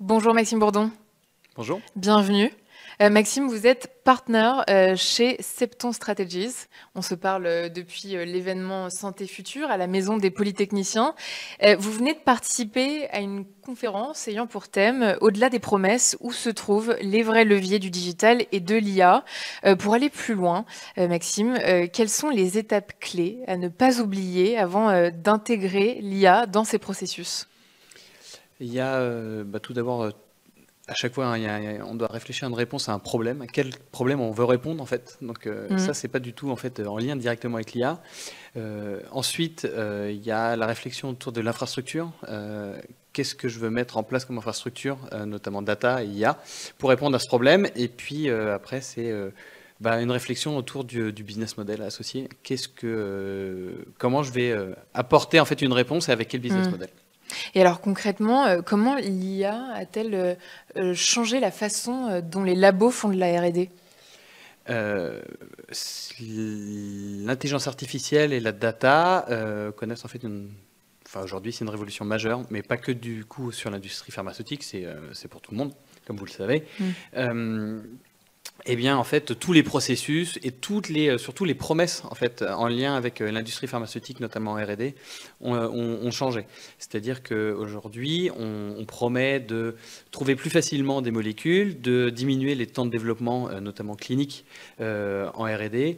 Bonjour Maxime Bourdon, Bonjour. bienvenue. Maxime, vous êtes partner chez Septon Strategies. On se parle depuis l'événement Santé Future à la Maison des Polytechniciens. Vous venez de participer à une conférence ayant pour thème Au-delà des promesses, où se trouvent les vrais leviers du digital et de l'IA. Pour aller plus loin, Maxime, quelles sont les étapes clés à ne pas oublier avant d'intégrer l'IA dans ces processus? Il y a tout d'abord, à chaque fois, hein, on doit réfléchir à une réponse à un problème. À quel problème on veut répondre en fait. Donc ça, c'est pas du tout en fait en lien directement avec l'IA. Ensuite, il y a la réflexion autour de l'infrastructure. Qu'est-ce que je veux mettre en place comme infrastructure, notamment data et IA, pour répondre à ce problème. Et puis après, c'est une réflexion autour du business model associé. Comment je vais apporter en fait une réponse et avec quel business model. Et alors concrètement, comment l'IA a-t-elle changé la façon dont les labos font de la R&D? L'intelligence artificielle et la data connaissent en fait aujourd'hui c'est une révolution majeure, mais pas que du coup sur l'industrie pharmaceutique, c'est pour tout le monde, comme vous le savez. Eh bien, en fait, tous les processus et surtout les promesses en fait, en lien avec l'industrie pharmaceutique, notamment en R&D, ont changé. C'est-à-dire qu'aujourd'hui, on promet de trouver plus facilement des molécules, de diminuer les temps de développement, notamment cliniques, en R&D.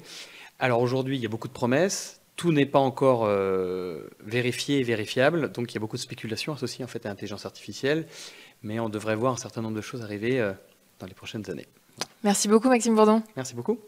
Alors aujourd'hui, il y a beaucoup de promesses. Tout n'est pas encore vérifié et vérifiable, donc il y a beaucoup de spéculations associées en fait, à l'intelligence artificielle, mais on devrait voir un certain nombre de choses arriver dans les prochaines années. Merci beaucoup Maxime Bourdon. Merci beaucoup.